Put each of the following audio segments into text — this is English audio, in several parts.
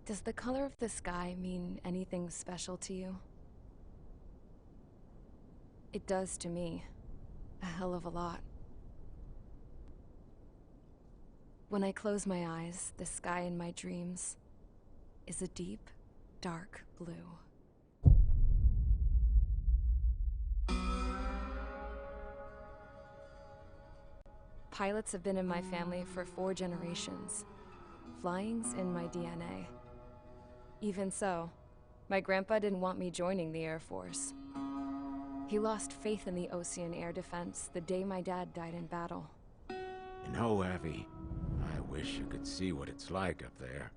Does the color of the sky mean anything special to you? It does to me. A hell of a lot. When I close my eyes, the sky in my dreams is a deep, dark blue. Pilots have been in my family for 4 generations. Flying's in my DNA. Even so, my grandpa didn't want me joining the Air Force. He lost faith in the Ocean Air Defense the day my dad died in battle. You know, Abby, I wish you could see what it's like up there.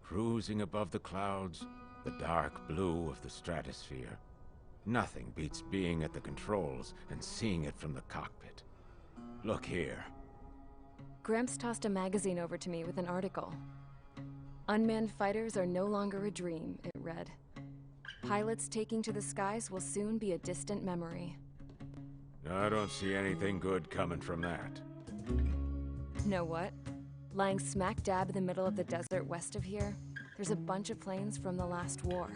Cruising above the clouds, the dark blue of the stratosphere. Nothing beats being at the controls and seeing it from the cockpit. Look here. Gramps tossed a magazine over to me with an article. Unmanned fighters are no longer a dream, it read. Pilots taking to the skies will soon be a distant memory. I don't see anything good coming from that. Know what? Lying smack dab in the middle of the desert west of here, there's a bunch of planes from the last war.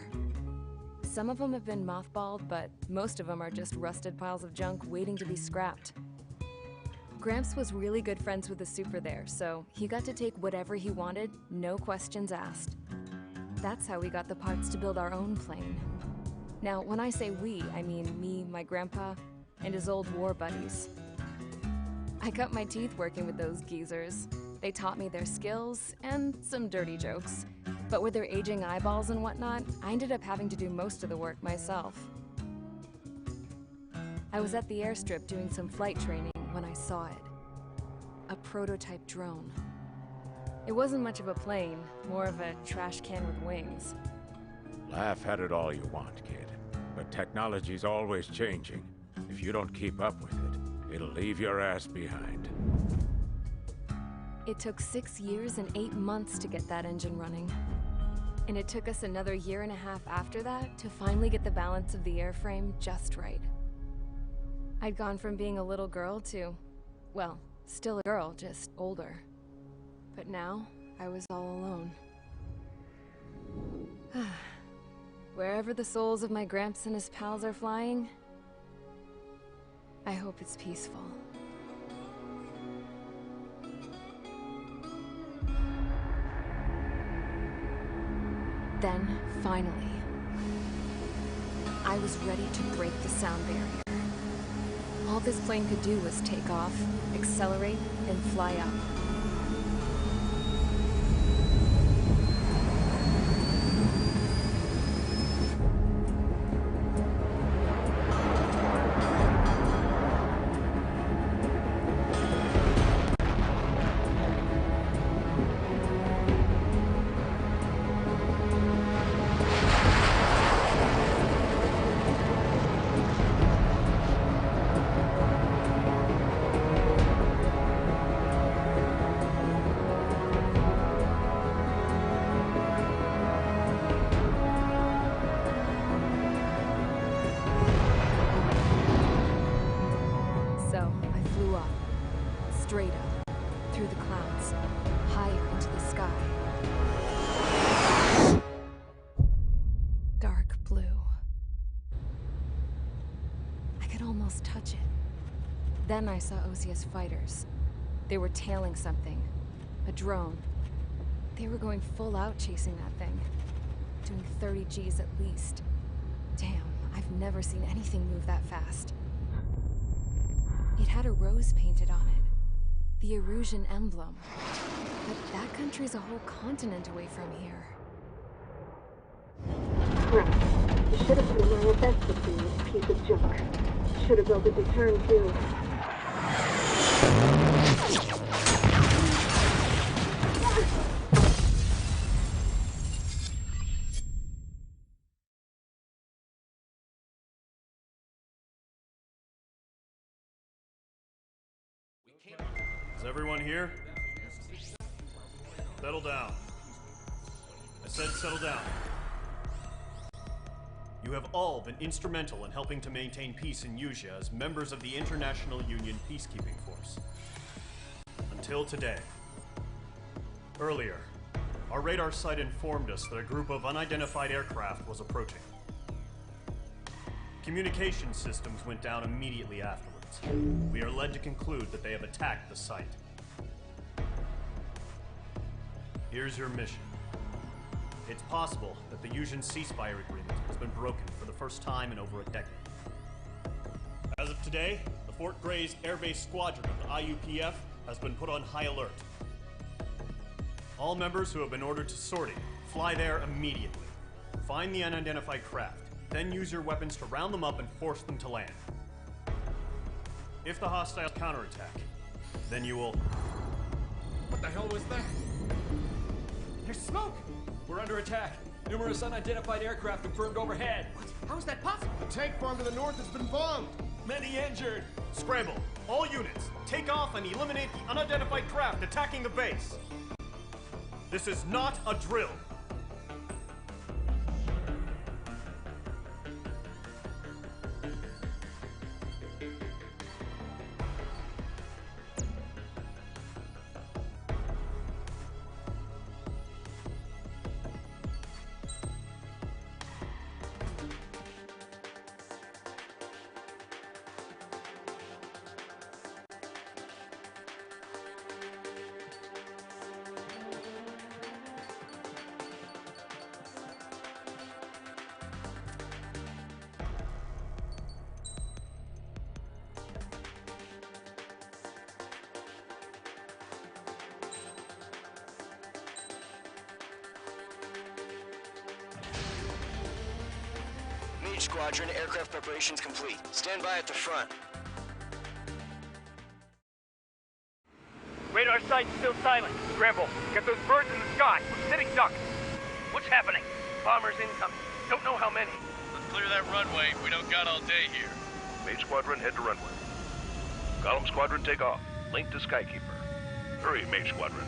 Some of them have been mothballed, but most of them are just rusted piles of junk waiting to be scrapped. Gramps was really good friends with the super there, so he got to take whatever he wanted, no questions asked. That's how we got the parts to build our own plane. Now, when I say we, I mean me, my grandpa, and his old war buddies. I cut my teeth working with those geezers. They taught me their skills, and some dirty jokes. But with their aging eyeballs and whatnot, I ended up having to do most of the work myself. I was at the airstrip doing some flight training when I saw it. A prototype drone. It wasn't much of a plane, more of a trash can with wings. Laugh at it all you want, kid. But technology's always changing. If you don't keep up with it, it'll leave your ass behind. It took 6 years and 8 months to get that engine running. And it took us another 1.5 years after that to finally get the balance of the airframe just right. I'd gone from being a little girl to, well, still a girl, just older. But now, I was all alone. Wherever the souls of my Gramps and his pals are flying, I hope it's peaceful. Then, finally, I was ready to break the sound barrier. All this plane could do was take off, accelerate, and fly up. Straight up, through the clouds, higher into the sky. Dark blue. I could almost touch it. Then I saw Osia's fighters. They were tailing something. A drone. They were going full out chasing that thing. Doing 30 Gs at least. Damn, I've never seen anything move that fast. It had a rose painted on it. The Erusian emblem. But that country's a whole continent away from here. Crap. You should have been my best with this piece of junk. Should have built a deterrent too. Is everyone here? Settle down. I said settle down. You have all been instrumental in helping to maintain peace in Usea as members of the International Union Peacekeeping Force. Until today. Earlier, Our radar site informed us that a group of unidentified aircraft was approaching. Communication systems went down immediately afterwards. We are led to conclude that they have attacked the site. Here's your mission. It's possible that the Usian ceasefire agreement has been broken for the first time in over a decade. As of today, the Fort Grays Air Base Squadron of the IUPF has been put on high alert. All members who have been ordered to sortie, fly there immediately. Find the unidentified craft, then use your weapons to round them up and force them to land. If the hostiles counterattack, then you will... What the hell was that? There's smoke! We're under attack. Numerous unidentified aircraft confirmed overhead. What? How is that possible? The tank farm to the north has been bombed! Many injured! Scramble! All units, take off and eliminate the unidentified craft attacking the base! This is not a drill! MAGE Squadron, aircraft preparations complete. Stand by at the front. Radar site's still silent. Scramble. Get those birds in the sky. We're sitting ducks. What's happening? Bombers incoming. Don't know how many. Let's clear that runway. We don't got all day here. MAGE Squadron, head to runway. Column Squadron, take off. Link to Skykeeper. Hurry, MAGE Squadron.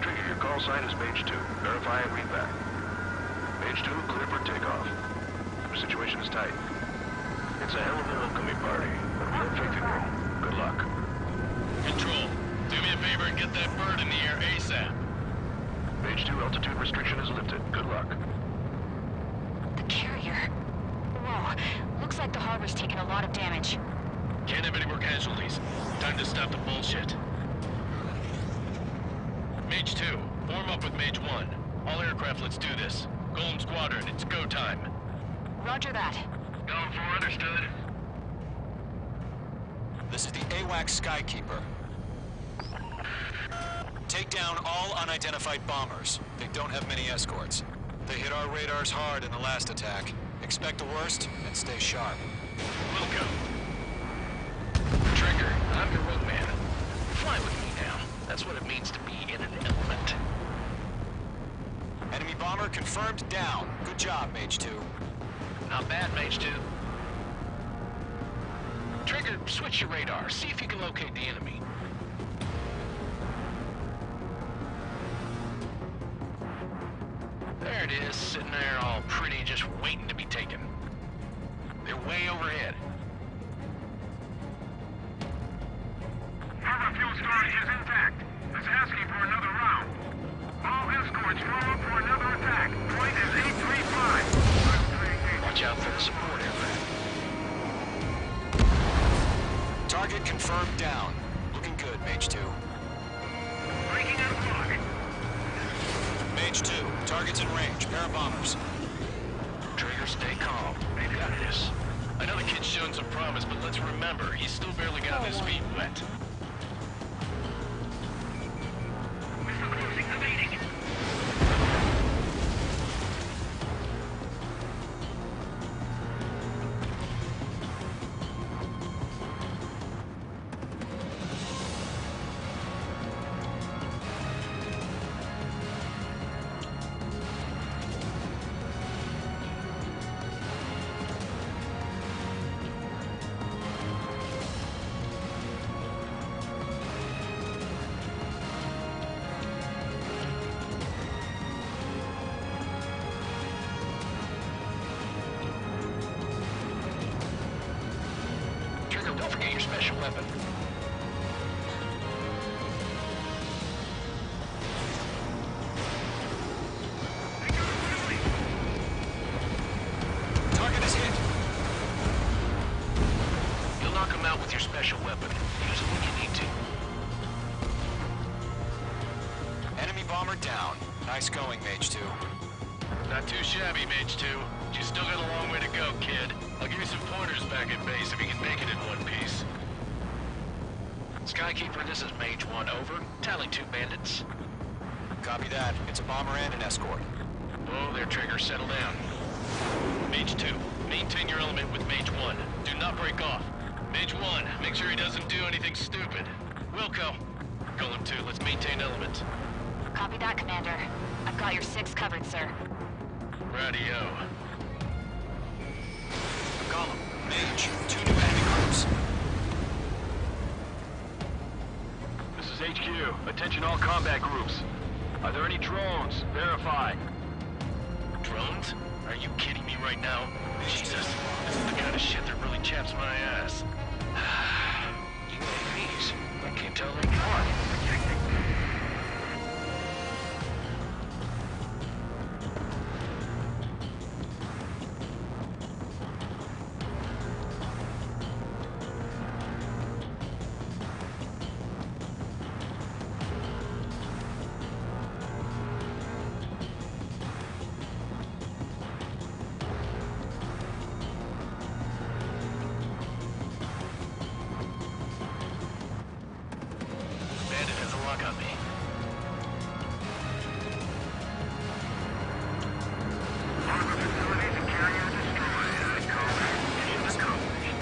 Trigger, your call sign is MAGE 2. Verify and read back. MAGE 2, clear for takeoff. The situation is tight. It's a hell of a welcoming party, but we have faith in you. Good luck. Control, do me a favor and get that bird in the air ASAP. MAGE 2, altitude restriction is lifted. Good luck. The carrier. Whoa. Looks like the harbor's taken a lot of damage. Can't have any more casualties. Time to stop the bullshit. MAGE 2, form up with MAGE 1. All aircraft, let's do this. Golem Squadron, it's go time. Roger that. Going for understood. This is the AWACS Skykeeper. Take down all unidentified bombers. They don't have many escorts. They hit our radars hard in the last attack. Expect the worst and stay sharp. Welcome. Trigger, I'm your wingman. Fly with me now. That's what it means to be in an element. Enemy bomber confirmed down. Good job, MAGE 2. Not bad, MAGE 2. Trigger, switch your radar. See if you can locate the enemy. There it is, sitting there all pretty, just waiting to be taken. They're way overhead. Harbor fuel storage is intact. It's asking for another round. All escorts form up for another attack. Point is 835. Watch out for the support aircraft. Target confirmed down. Looking good, MAGE 2. Breaking out clock. MAGE 2, target's in range. Pair of bombers. Trigger, stay calm. They've got this. I know the kid's shown some promise, but let's remember, he's still barely gotten his feet wet. Missile cruising evading. Don't forget your special weapon. Target is hit. You'll knock him out with your special weapon. Use it when you need to. Enemy bomber down. Nice going, Mage 2. Not too shabby, Mage 2. You still got a long way to go, kid. I'll give you some pointers back at base if you can make it in one piece. Skykeeper, this is Mage 1, over. Tally 2 bandits. Copy that. It's a bomber and an escort. Whoa there, Trigger. Settle down. Mage 2, maintain your element with Mage 1. Do not break off. Mage 1, make sure he doesn't do anything stupid. Wilco, Golem 2, let's maintain element. Copy that, Commander. I've got your 6 covered, sir. Radio. Column, Mage, 2 new enemy groups. This is HQ. Attention all combat groups. Are there any drones? Verify. Drones? Are you kidding me right now? Jesus, this is the kind of shit that really chaps my ass. UAVs? I can't tell them apart. Bandit has a lock on me. Harbor facilities and carrier destroyed. Mission accomplished.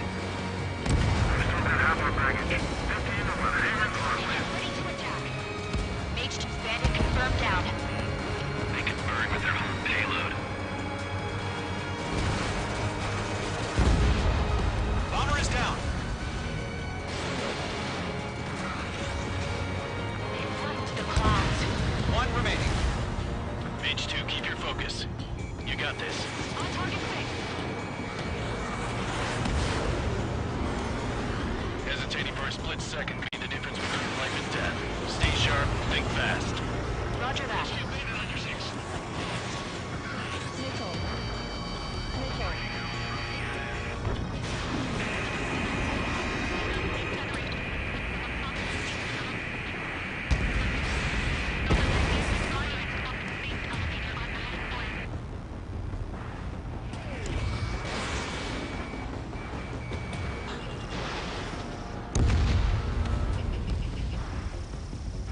We still got half our baggage. 15 of them hammered closely. Ready to attack. Mage 2's bandit confirmed down. They can burn with their own payload. Bomber is down. To the clouds. 1 remaining. Mage 2, keep your focus. You got this. On target 6. Hesitating for a split second can be the difference between life and death. Stay sharp, think fast. Roger that. You made it on your 6. Nickel. Nickel.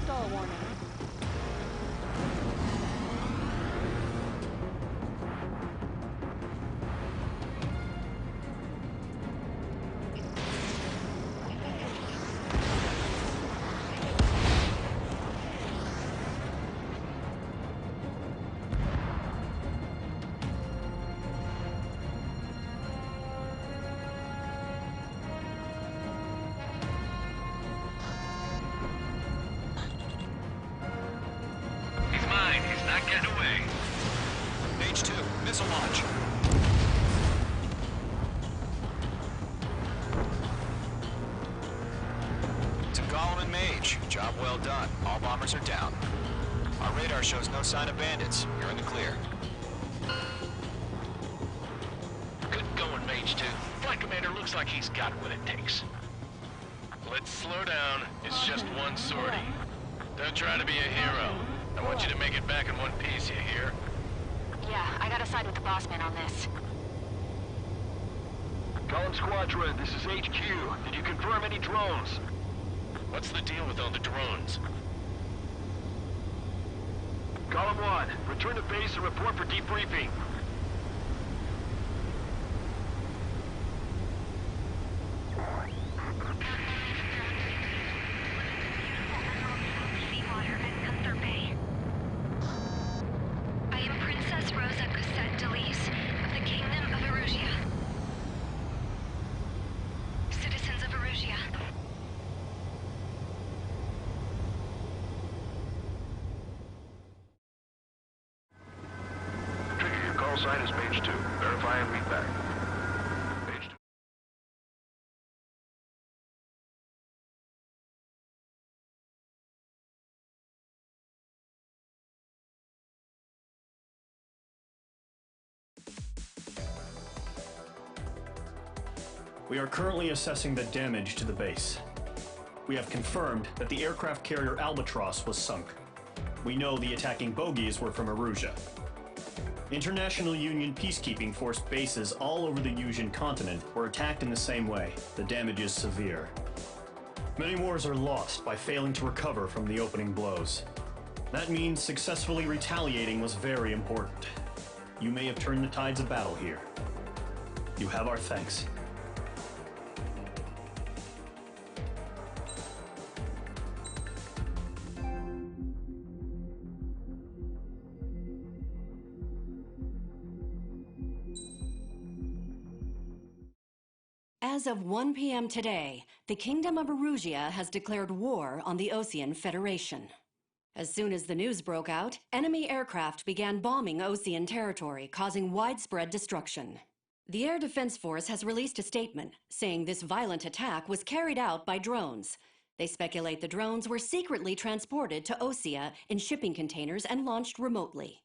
Stall warning. He's mine. He's not getting away. Mage 2, missile launch. To Golem and Mage, job well done. All bombers are down. Our radar shows no sign of bandits. You're in the clear. Good going, Mage 2. Flight Commander looks like he's got what it takes. Let's slow down. It's just one sortie. Don't try to be a hero. I want you to make it back in one piece, you hear? Yeah, I gotta side with the boss man on this. Column Squadron, this is HQ. Did you confirm any drones? What's the deal with all the drones? Column 1, return to base and report for debriefing. Call sign is Mage 2. Verify and read back. We are currently assessing the damage to the base. We have confirmed that the aircraft carrier Albatross was sunk. We know the attacking bogies were from Erusia. International Union peacekeeping force bases all over the Usian continent were attacked in the same way. The damage is severe. Many wars are lost by failing to recover from the opening blows. That means successfully retaliating was very important. You may have turned the tides of battle here. You have our thanks. As of 1 p.m. today, the Kingdom of Erusia has declared war on the Osean Federation. As soon as the news broke out, enemy aircraft began bombing Osean territory, causing widespread destruction. The Air Defense Force has released a statement saying this violent attack was carried out by drones. They speculate the drones were secretly transported to Osea in shipping containers and launched remotely.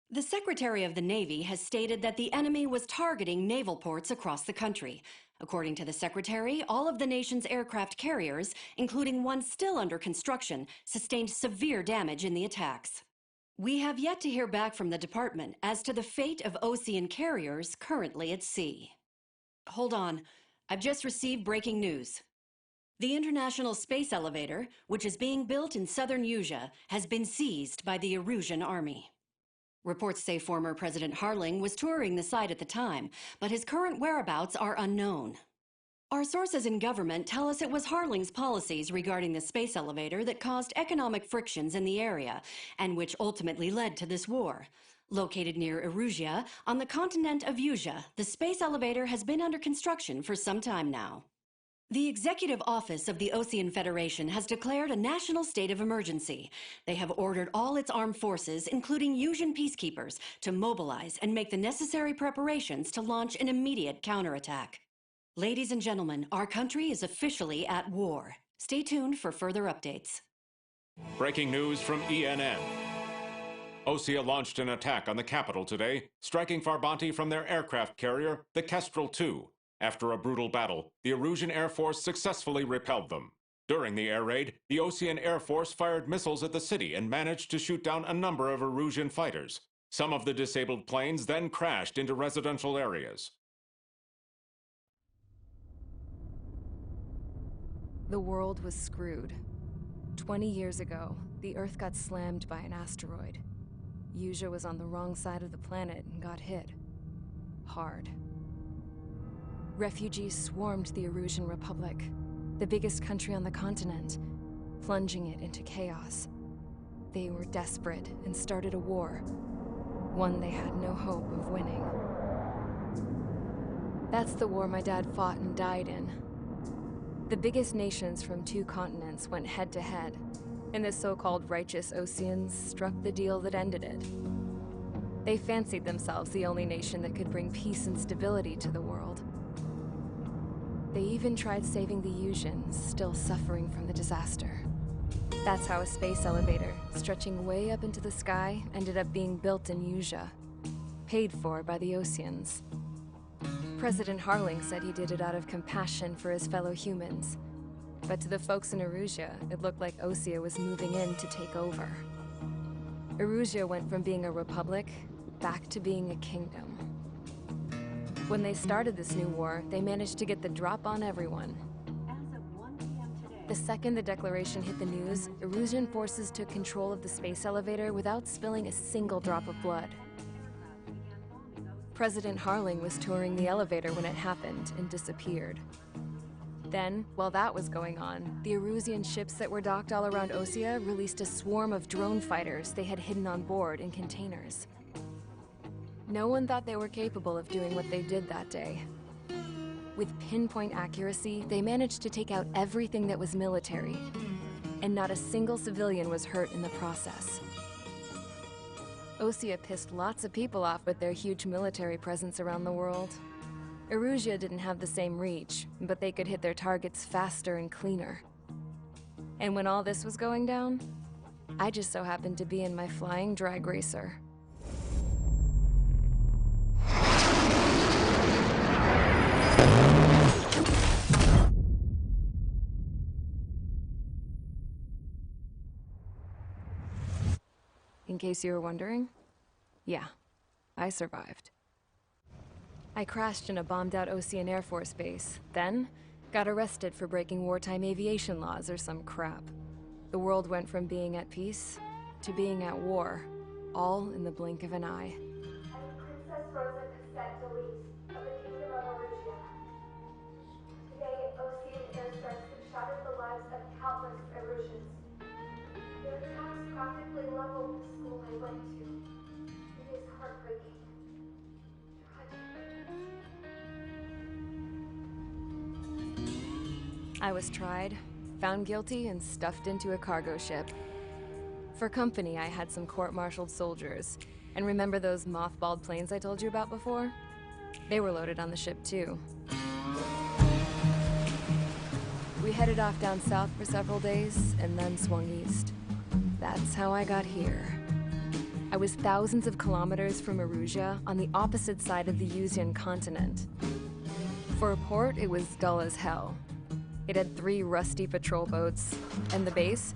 The Secretary of the Navy has stated that the enemy was targeting naval ports across the country. According to the Secretary, all of the nation's aircraft carriers, including one still under construction, sustained severe damage in the attacks. We have yet to hear back from the department as to the fate of Osean carriers currently at sea. Hold on, I've just received breaking news. The International Space Elevator, which is being built in southern Usia, has been seized by the Erusian army. Reports say former President Harling was touring the site at the time, but his current whereabouts are unknown. Our sources in government tell us it was Harling's policies regarding the space elevator that caused economic frictions in the area, and which ultimately led to this war. Located near Erusia, on the continent of Usia, the space elevator has been under construction for some time now. The Executive Office of the Osean Federation has declared a national state of emergency. They have ordered all its armed forces, including Usian peacekeepers, to mobilize and make the necessary preparations to launch an immediate counterattack. Ladies and gentlemen, our country is officially at war. Stay tuned for further updates. Breaking news from ENN. Osea launched an attack on the capital today, striking Farbanti from their aircraft carrier, the Kestrel II. After a brutal battle, the Erusian Air Force successfully repelled them. During the air raid, the Osean Air Force fired missiles at the city and managed to shoot down a number of Erusian fighters. Some of the disabled planes then crashed into residential areas. The world was screwed. 20 years ago, the Earth got slammed by an asteroid. Usia was on the wrong side of the planet and got hit. Hard. Refugees swarmed the Erusian Republic, the biggest country on the continent, plunging it into chaos. They were desperate and started a war, one they had no hope of winning. That's the war my dad fought and died in. The biggest nations from 2 continents went head-to-head, and the so-called righteous Oseans struck the deal that ended it. They fancied themselves the only nation that could bring peace and stability to the world. They even tried saving the Usians, still suffering from the disaster. That's how a space elevator, stretching way up into the sky, ended up being built in Usia, paid for by the Oseans. President Harling said he did it out of compassion for his fellow humans. But to the folks in Erusia, it looked like Osea was moving in to take over. Erusia went from being a republic back to being a kingdom. When they started this new war, they managed to get the drop on everyone. The second the declaration hit the news, Erusian forces took control of the space elevator without spilling a single drop of blood. President Harling was touring the elevator when it happened and disappeared. Then, while that was going on, the Erusian ships that were docked all around Osea released a swarm of drone fighters they had hidden on board in containers. No one thought they were capable of doing what they did that day. With pinpoint accuracy, they managed to take out everything that was military, and not a single civilian was hurt in the process. Osea pissed lots of people off with their huge military presence around the world. Erusia didn't have the same reach, but they could hit their targets faster and cleaner. And when all this was going down, I just so happened to be in my flying drag racer. in case you were wondering. Yeah, I survived. I crashed in a bombed-out Ocean Air Force base, then got arrested for breaking wartime aviation laws or some crap. The world went from being at peace to being at war, all in the blink of an eye. Princess Rosa Cassette Delise of the Kingdom of Erusia. Today, Ocean airstrikes have shattered the lives of countless Erusians. Their attacks practically leveled the school I went to. It is heartbreaking. I was tried, found guilty, and stuffed into a cargo ship. For company, I had some court-martialed soldiers. And remember those mothballed planes I told you about before? They were loaded on the ship, too. We headed off down south for several days, and then swung east. That's how I got here. I was thousands of kilometers from Erusia, on the opposite side of the Usian continent. For a port, it was dull as hell. It had 3 rusty patrol boats, and the base?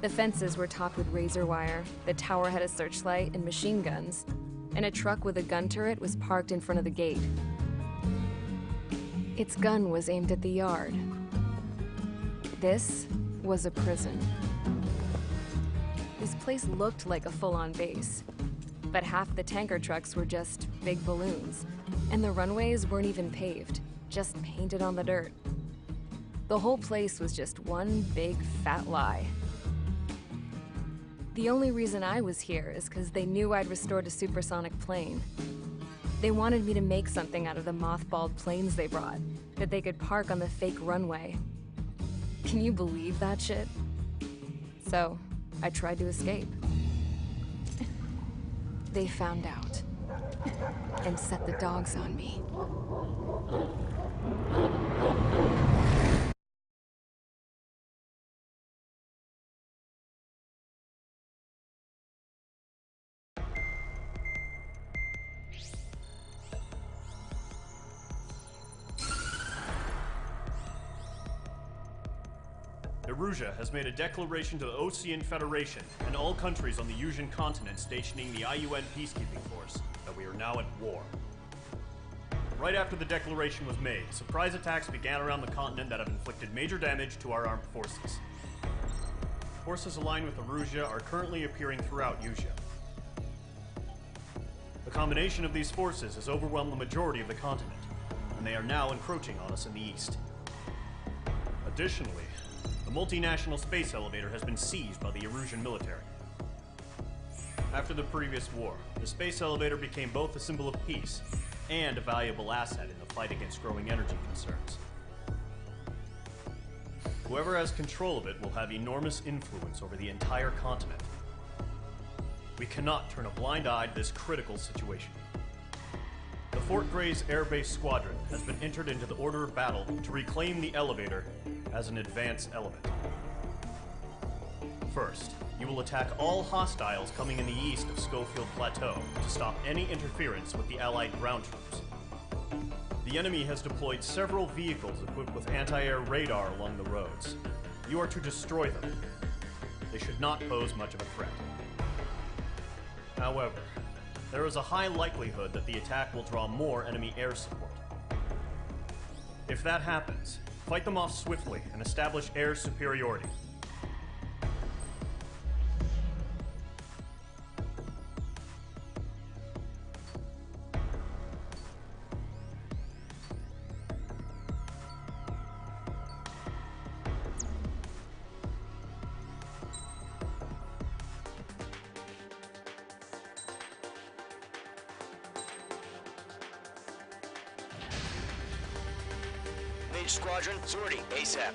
The fences were topped with razor wire, the tower had a searchlight and machine guns, and a truck with a gun turret was parked in front of the gate. Its gun was aimed at the yard. This was a prison. This place looked like a full-on base, but half the tanker trucks were just big balloons, and the runways weren't even paved, just painted on the dirt. The whole place was just one big fat lie. The only reason I was here is because they knew I'd restored a supersonic plane. They wanted me to make something out of the mothballed planes they brought, that they could park on the fake runway. Can you believe that shit? So, I tried to escape. They found out, and set the dogs on me. Erusia has made a declaration to the Ocean Federation and all countries on the Usian continent stationing the IUN peacekeeping force that we are now at war. Right after the declaration was made, surprise attacks began around the continent that have inflicted major damage to our armed forces. Forces aligned with Erusia are currently appearing throughout Usia. The combination of these forces has overwhelmed the majority of the continent, and they are now encroaching on us in the east. Additionally, the multinational space elevator has been seized by the Erusian military. After the previous war, the space elevator became both a symbol of peace and a valuable asset in the fight against growing energy concerns. Whoever has control of it will have enormous influence over the entire continent. We cannot turn a blind eye to this critical situation. The Fort Gray's Air Base Squadron has been entered into the order of battle to reclaim the elevator as an advance element. First, you will attack all hostiles coming in the east of Schofield Plateau to stop any interference with the Allied ground troops. The enemy has deployed several vehicles equipped with anti-air radar along the roads. You are to destroy them. They should not pose much of a threat. However, there is a high likelihood that the attack will draw more enemy air support. If that happens, fight them off swiftly and establish air superiority. MAGE Squadron, sortie ASAP.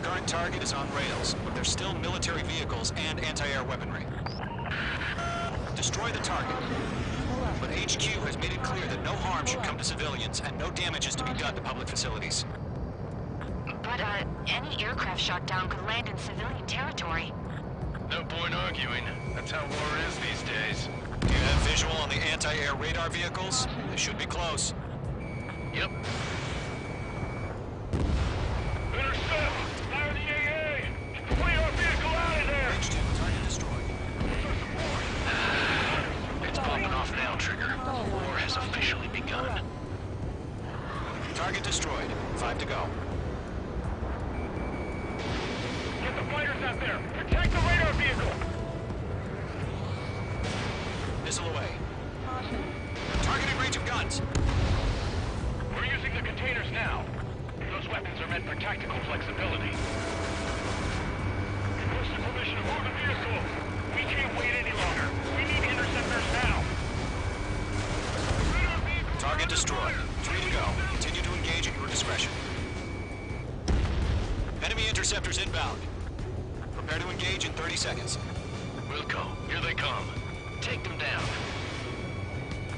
Current target is on rails, but there's still military vehicles and anti-air weaponry. Destroy the target. But HQ has made it clear that no harm should come to civilians and no damage is to be done to public facilities. But, any aircraft shot down could land in civilian territory. No point arguing. That's how war is these days. Do you have visual on the anti-air radar vehicles? They should be close. Yep. now, Trigger. The war has officially begun. Target destroyed. 5 to go. Get the fighters out there! Protect the radar vehicle! Missile away. Targeting range of guns. We're using the containers now. Those weapons are meant for tactical flexibility. Request permission to move the vehicle. We can't wait any longer. We need interceptors now. Target destroyed. 3 to go. Continue to engage at your discretion. Enemy interceptors inbound. Prepare to engage in 30 seconds. Wilco, here they come. Take them down.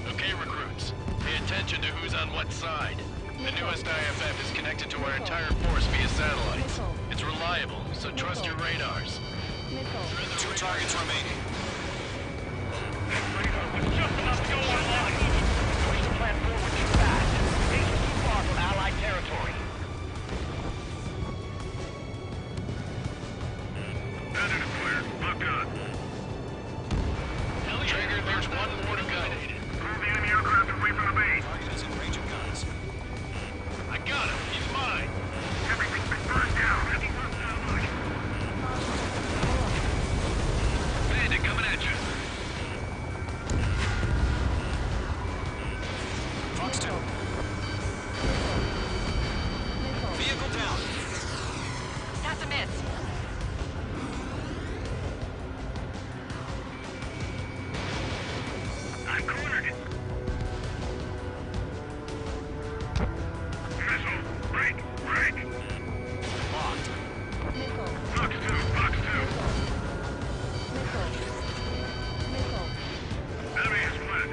Okay, recruits. Pay attention to who's on what side. The newest IFF is connected to our entire force via satellites. It's reliable, so trust your radars. 2 targets remaining. Radar was just enough to go online. Push the plan forward too fast. Base is too far from Allied territory. Bandit clear. Look good. Trigger, there's one more to go. Move the enemy aircraft away from the base. Target is in range of guns. I got him. He's mine. Everything's been burned down. Bandit coming at you. Fox 2. Vehicle down. That's a miss. I cornered it. Missile. Break. Locked. Fox 2. Enemy is split.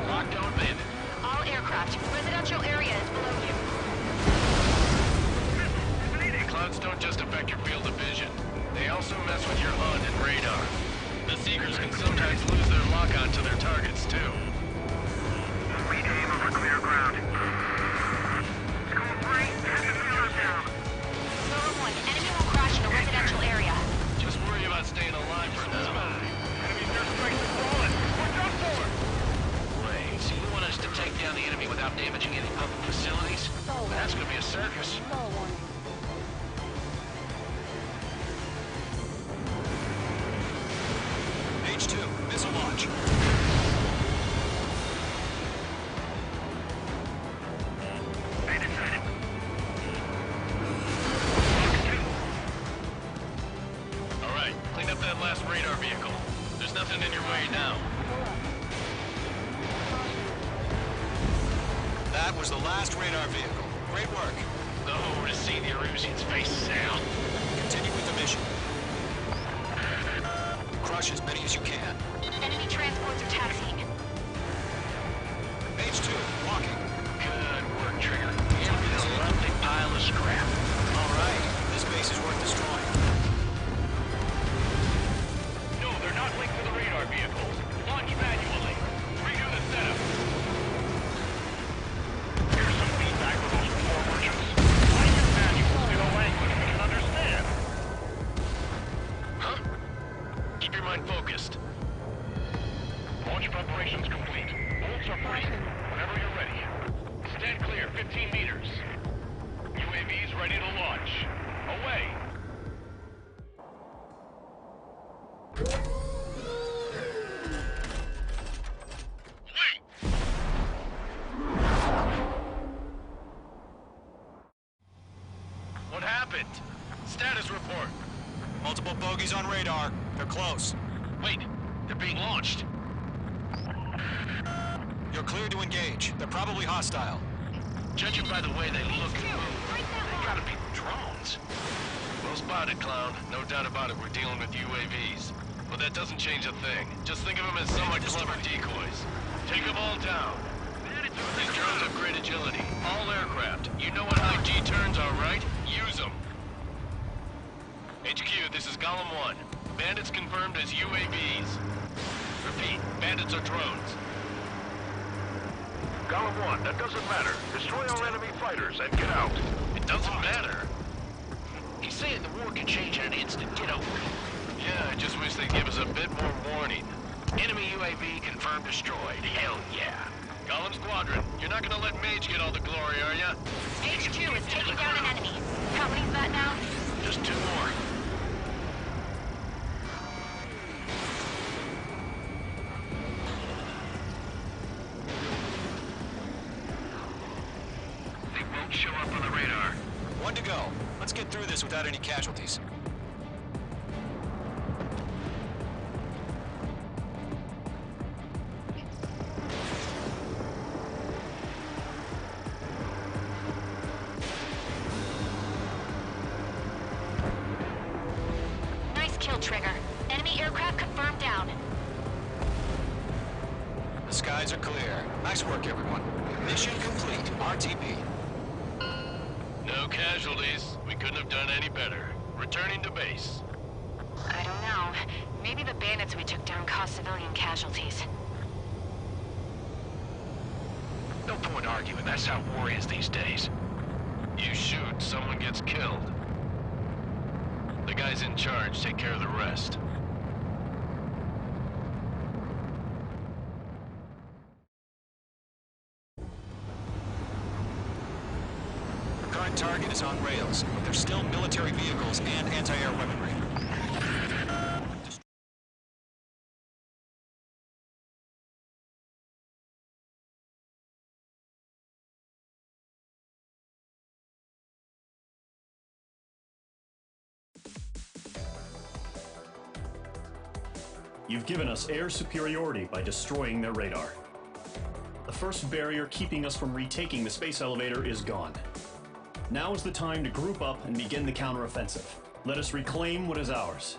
Lockdown bandit. All aircraft. Residential area is below you. Clouds don't just affect your field of vision. They also mess with your HUD and radar. The Seekers can sometimes lose their lock-on to their targets, too. We aim over clear ground. Score 3, head to zero down. Lower 1. Enemy will crash in a residential area. Just worry about staying alive for now. Enemy airstrikes are falling. Watch out for it! Wait, so you want us to take down the enemy without damaging any public facilities? That's gonna be a circus. H2. Missile launch. All right, clean up that last radar vehicle. There's nothing in your way now. That was the last radar vehicle. Great work. Oh, to see the Erusians' faces now. Continue with the mission. Crush as many as you can. Enemy transports are taxiing. H2. Walking. Good work, Trigger. It's a lovely pile of scrap. All right. This base is worth destroying. No, they're not linked to the radar vehicles. Launch manually. Redo the setup. Here's some feedback for those war merchants. Why use manuals in a language we can understand? Huh? Keep your mind focused. Launch preparations complete. Bolts are free. Whenever you're ready. Stand clear, 15 meters. UAVs ready to launch. Away. What happened? Status report. Multiple bogeys on radar. They're close. Wait, they're being launched. You're clear to engage. They're probably hostile. Judging by the way they look and move, they gotta be drones. Well spotted, Clown. No doubt about it, we're dealing with UAVs. But that doesn't change a thing. Just think of them as somewhat clever decoys. Take them all down. These drones have great agility. All aircraft. You know what high G turns are, right? Use them. HQ, this is Golem 1. Bandits confirmed as UAVs. Repeat, bandits are drones. Golem 1, that doesn't matter. Destroy our enemy fighters and get out. It doesn't matter. He's saying the war can change in an instant. Get over it. Yeah, I just wish they'd give us a bit more warning. Enemy UAV confirmed destroyed. Hell yeah. Call him Squadron. You're not gonna let MAGE get all the glory, are ya? HQ is taking down an enemy. How many's that now? Just 2 more. They won't show up on the radar. 1 to go. Let's get through this without any casualties. Nice kill, Trigger. Enemy aircraft confirmed down. The skies are clear. Nice work, everyone. Mission complete. RTB. No casualties. We couldn't have done any better. Returning to base. I don't know. Maybe the bandits we took down caused civilian casualties. No point arguing. That's how war is these days. You shoot, someone gets killed. The guys in charge take care of the rest. Current target is on rails, but there's still military vehicles and anti-air weaponry. You've given us air superiority by destroying their radar. The first barrier keeping us from retaking the space elevator is gone. Now is the time to group up and begin the counteroffensive. Let us reclaim what is ours.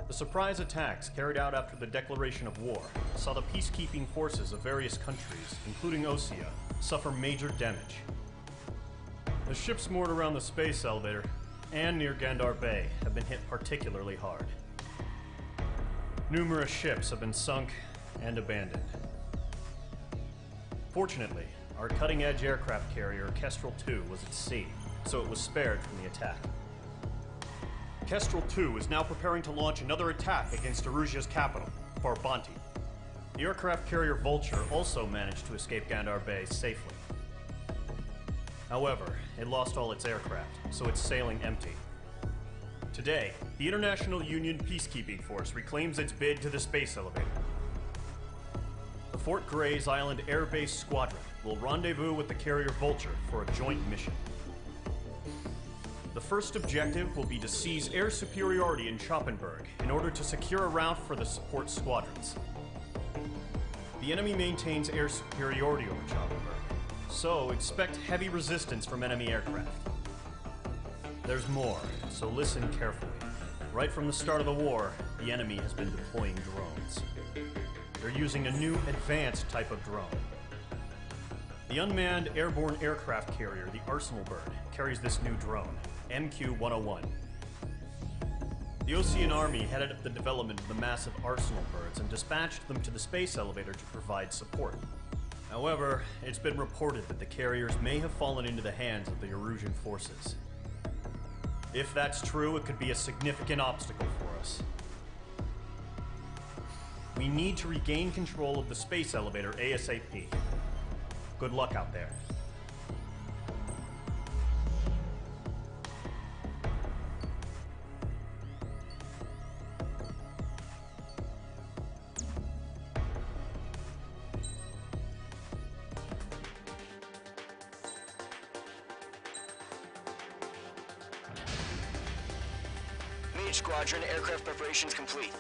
The surprise attacks carried out after the declaration of war saw the peacekeeping forces of various countries, including Osea, suffer major damage. The ships moored around the space elevator and near Gandar Bay have been hit particularly hard. Numerous ships have been sunk and abandoned. Fortunately, our cutting-edge aircraft carrier Kestrel II was at sea, so it was spared from the attack. Kestrel II is now preparing to launch another attack against Erusia's capital, Farbanti. The aircraft carrier Vulture also managed to escape Gandar Bay safely. However, it lost all its aircraft, so it's sailing empty. Today, the International Union Peacekeeping Force reclaims its bid to the space elevator. The Fort Gray's Island Air Base Squadron will rendezvous with the carrier Vulture for a joint mission. The first objective will be to seize air superiority in Schoppenberg in order to secure a route for the support squadrons. The enemy maintains air superiority over Schoppenberg, so expect heavy resistance from enemy aircraft. There's more, so listen carefully. Right from the start of the war, the enemy has been deploying drones. They're using a new advanced type of drone. The unmanned airborne aircraft carrier, the Arsenal Bird, carries this new drone, MQ-101. The Ocean Army headed up the development of the massive Arsenal Birds and dispatched them to the space elevator to provide support. However, it's been reported that the carriers may have fallen into the hands of the Erusian forces. If that's true, it could be a significant obstacle for us. We need to regain control of the space elevator ASAP. Good luck out there. MAGE Squadron, aircraft preparations complete.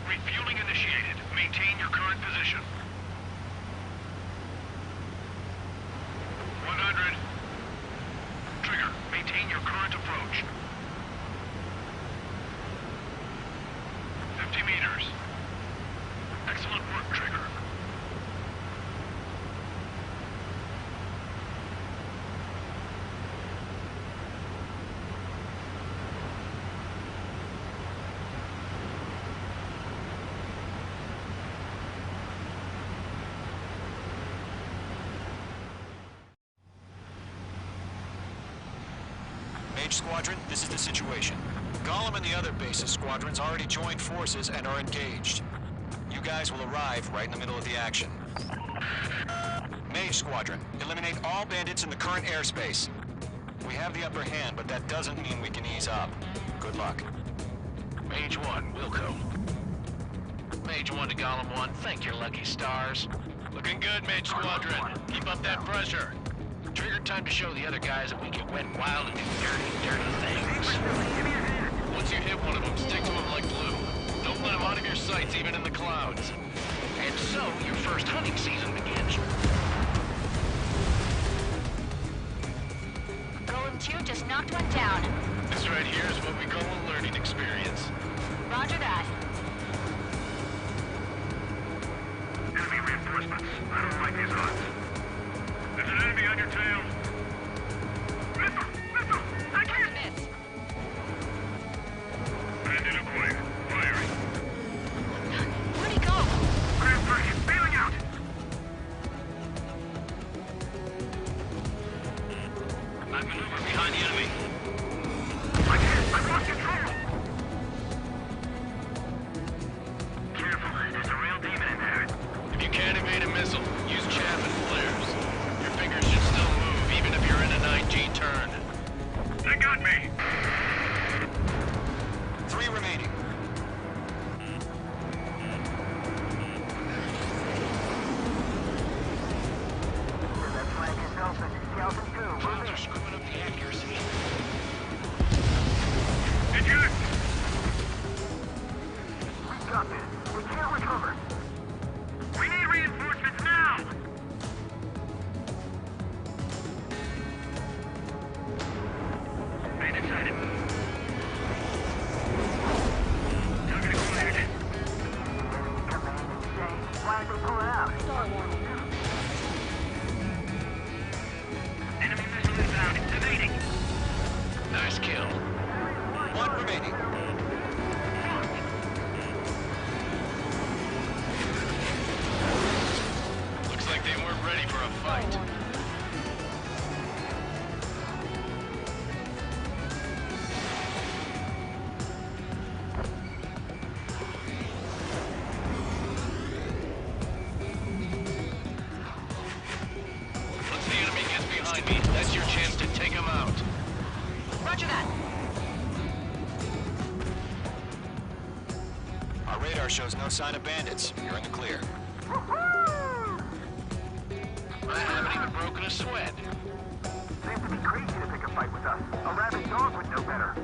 Refueling initiated. Maintain your current position. 100. Trigger, maintain Mage Squadron, this is the situation. Gollum and the other base's squadrons already joined forces and are engaged. You guys will arrive right in the middle of the action. Mage Squadron, eliminate all bandits in the current airspace. We have the upper hand, but that doesn't mean we can ease up. Good luck. Mage 1, Wilco. Mage 1 to Gollum 1, thank your lucky stars. Looking good, Mage Squadron. Keep up that pressure. Trigger time to show the other guys that we get wet and wild and do dirty, dirty things. Once you hit one of them, stick to them like glue. Don't let them out of your sights, even in the clouds. And so, your first hunting season begins. Golem 2 just knocked one down. This right here is what we call a learning experience. Roger that. Enemy reinforcements. I don't like these odds. There's an enemy on your tail. Missile! Missile! I can't miss! Bandit acquired. Firing. Where'd he go? Grand Prix, bailing out! I maneuver behind the enemy. I can't! I've lost control! Careful, there's a real demon in there. If you can't evade a missile, use chaff and flares. Your fingers should still move, even if you're in a 9G turn. They got me! 3 remaining. Clouds are screwing up the accuracy. Eject! We got this. We can't recover. We need reinforcements now! Bandit sighted. Target acquired. Why did they pull it out? Star warning. Enemy missile inbound. Evading. Nice kill. 1 remaining. Looks like they weren't ready for a fight. Once the enemy gets behind me, that's your chance to take him out. Roger that. Our radar shows no sign of bandits. You're in the clear. I haven't even broken a sweat. Seems to be crazy to pick a fight with us. A rabid dog would know better.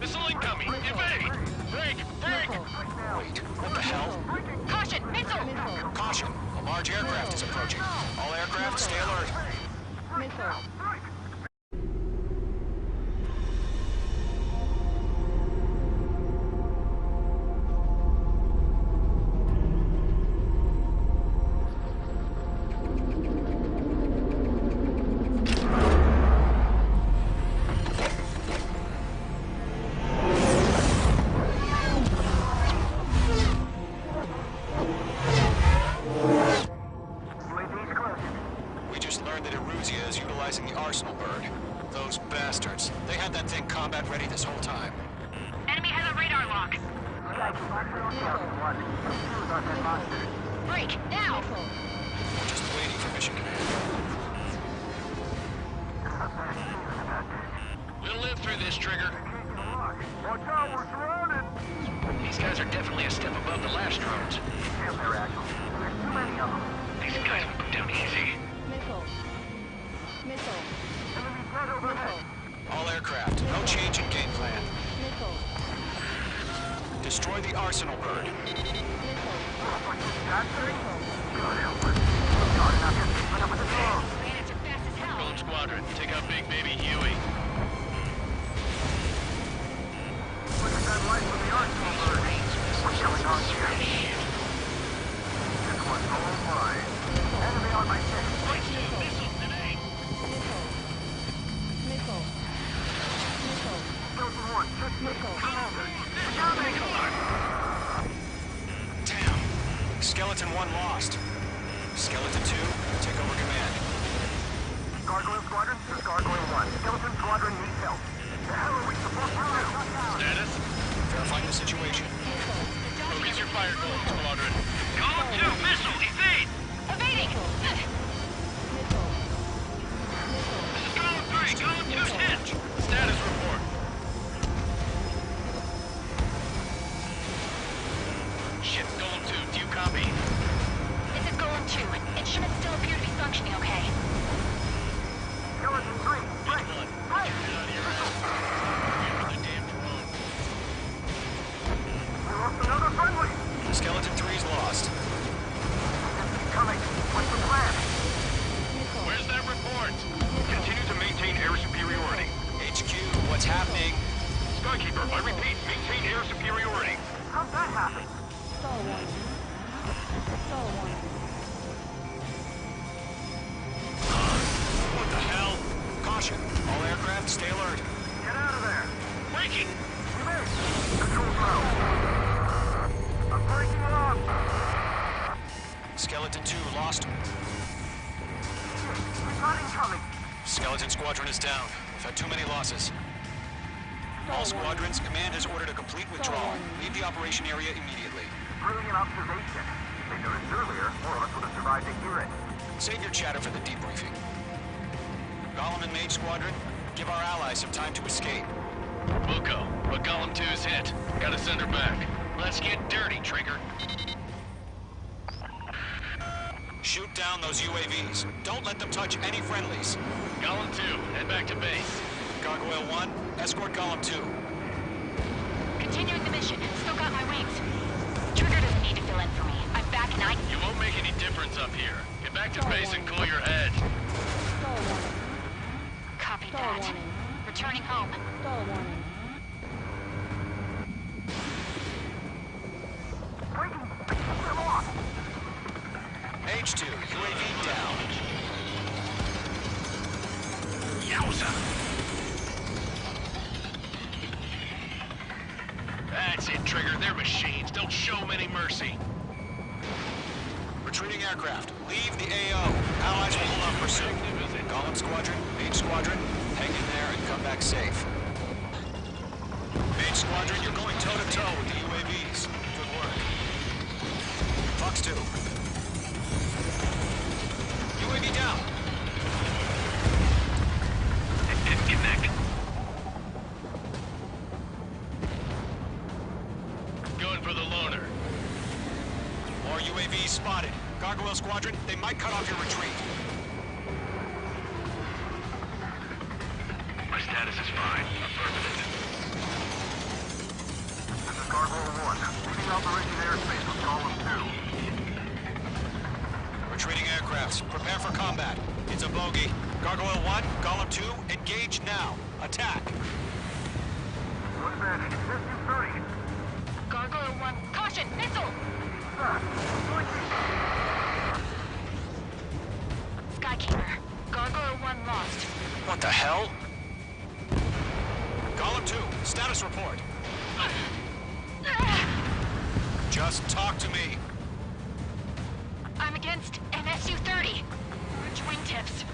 Missile incoming! Evade! Break! Break! Wait, what the hell? Caution! Missile! Caution! A large aircraft is approaching. All aircraft, stay alert. Missile. We just learned that Eruzia is utilizing the Arsenal bird. Those bastards. They had that thing combat ready this whole time. Enemy has a radar lock. Break! Now! We're just waiting for mission command. We'll live through this, Trigger. Watch out, we're surrounded! These guys are definitely a step above the last drones. Damn, they're actual. There's too many of them. These guys will go down easy. Missile. Missile. Enemy dead overhead. All aircraft, no change in game plan. Missile. Destroy the Arsenal bird. Bandits are fast as hell. Golem Squadron, take out Big Baby Huey. Look at that light from the Arsenal bird. What's going on here? This one's all mine. Enemy on my six. Missiles today. Missile. Missile. Missile. Delta 1, just missile. Commander. Damn. Skeleton 1 lost. Skeleton 2, take over command. Gargoyle Gargoyle Squadron, this is Gargoyle 1. Skeleton Squadron needs help. The hell are we supposed to do? Status? Verifying the situation. Focus your fire, Golem Squadron. Golem 2, missile, evade! Evading! This is Golem 3, Golem 2's hit! Status report. Shit, Golem 2, do you copy? This is Golem 2. Instruments still appear to be functioning okay. Skeleton 3, break! Break! We lost another friendly! Skeleton 3's lost. Coming. What's the plan? Where's that report? Continue to maintain air superiority. HQ, what's happening? Skykeeper, I repeat, maintain air superiority. How'd that happen? What the hell? Caution. All aircraft, stay alert. Get out of there. Breaking! We missed. Control's out. I'm breaking off. Skeleton 2 lost. We've got incoming. Skeleton Squadron is down. We've had too many losses. All squadrons, command has ordered a complete withdrawal. Leave the operation area immediately. Brilliant observation. If they noticed earlier, more of us would have survived to hear it. Save your chatter for the debriefing. Golem and Mage Squadron, give our allies some time to escape. Wilco, but Golem 2's hit. Gotta send her back. Let's get dirty, Trigger. Shoot down those UAVs. Don't let them touch any friendlies. Golem 2, head back to base. Gargoyle 1, escort Golem 2. Continuing the mission. Still got my wings. Trigger doesn't need to fill in for me. I'm back and I... You won't make any difference up here. Get back to base and cool your head. Copy that. Returning home. Come on. Mage 2, UAV down. Yowza! That's it, Trigger. They're machines. Don't show them any mercy. Retreating aircraft, leave the AO. Allies will hold off pursuit. Golem Squadron, Mage Squadron, hang in there and come back safe. Mage Squadron, you're going toe-to-toe with the UAVs. Good work. Fox 2. UAV down. Disconnect. Going for the loner. More UAVs spotted. Gargoyle Squadron, they might cut off your retreat. My status is fine. Affirmative. This is Gargoyle 1. Leaving Operation Airspace with Golem 2. Retreating aircrafts, prepare for combat. It's a bogey. Gargoyle 1, Golem 2, engage now. Attack. One advantage. SU-30. Gargoyle 1. Caution! Missile! Skykeeper. Gargoyle 1 lost. What the hell? Golem 2, status report. Just talk to me. I'm against an SU-30. Orange wingtips.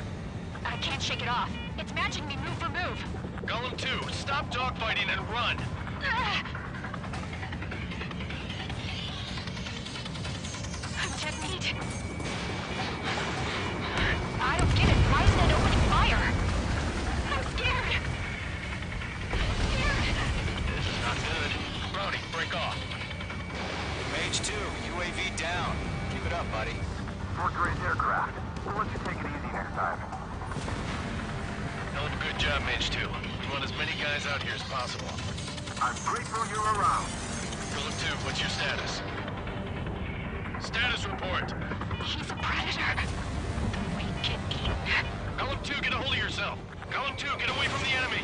I can't shake it off. It's matching me move for move. Golem 2, stop dogfighting and run. Technique. I don't get it. Why isn't it opening fire? I'm scared. This is not good. Brody, break off. Mage 2, UAV down. Keep it up, buddy. Fort Gray's aircraft. We'll let you take it easy next time. Hell of a good job, Mage 2. We want as many guys out here as possible. I'm grateful you're around. Golem 2, what's your status? Status report. He's a predator. We get eaten. Golem 2, get a hold of yourself. Golem 2, get away from the enemy.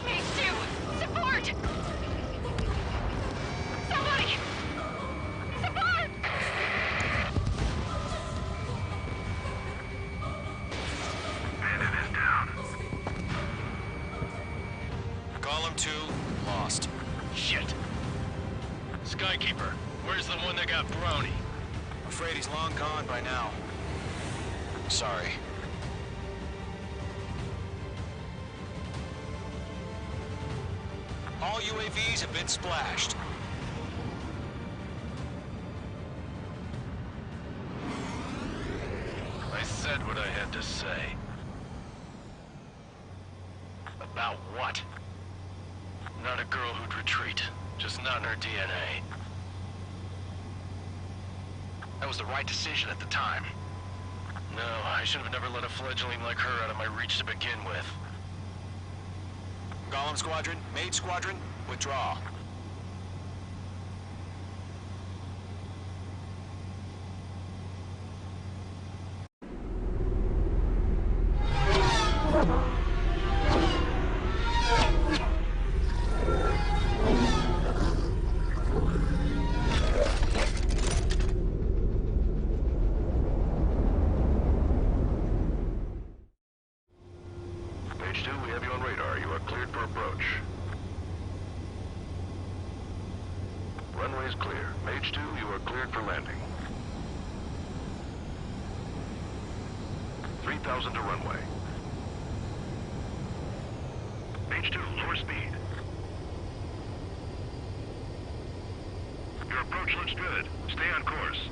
Mage 2, support! Somebody! Support! Bandit is down. Golem 2, lost. Shit. Skykeeper, where's the one that got Brownie? Afraid he's long gone by now. Sorry. all UAVs have been splashed. I said what I had to say. About what? Not a girl who'd retreat. Just not in her DNA. That was the right decision at the time. No, I should have never let a fledgling like her out of my reach to begin with. Golem Squadron, MAGE Squadron, withdraw. Page 2, we have you on radar. You are cleared for approach. Runway is clear. Page 2, you are cleared for landing. 3,000 to runway. Page 2, lower speed. Your approach looks good. Stay on course.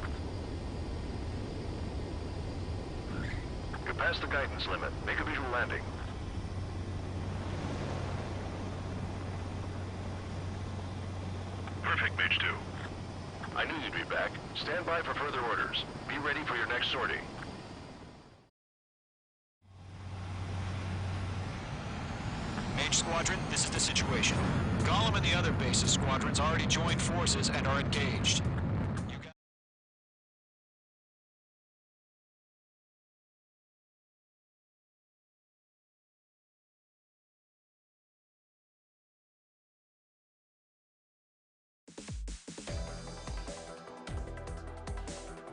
You're past the guidance limit. Make a visual landing. Perfect, Mage 2. I knew you'd be back. Stand by for further orders. Be ready for your next sortie. MAGE Squadron, this is the situation. Golem and the other bases squadrons already joined forces and are engaged.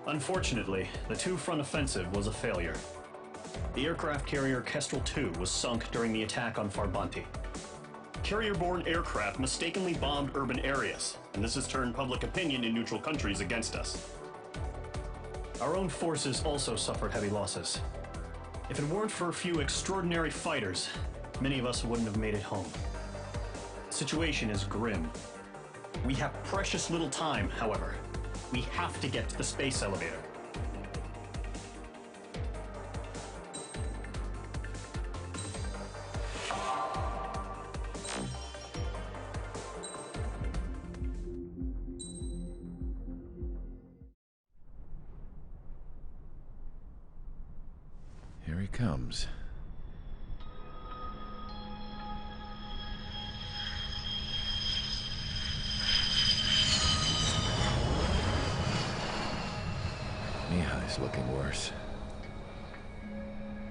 Unfortunately, the two-front offensive was a failure. The aircraft carrier Kestrel II was sunk during the attack on Farbanti. Carrier-borne aircraft mistakenly bombed urban areas, and this has turned public opinion in neutral countries against us. Our own forces also suffered heavy losses. If it weren't for a few extraordinary fighters, many of us wouldn't have made it home. The situation is grim. We have precious little time, however. We have to get to the space elevator. Here he comes. Mihai's looking worse.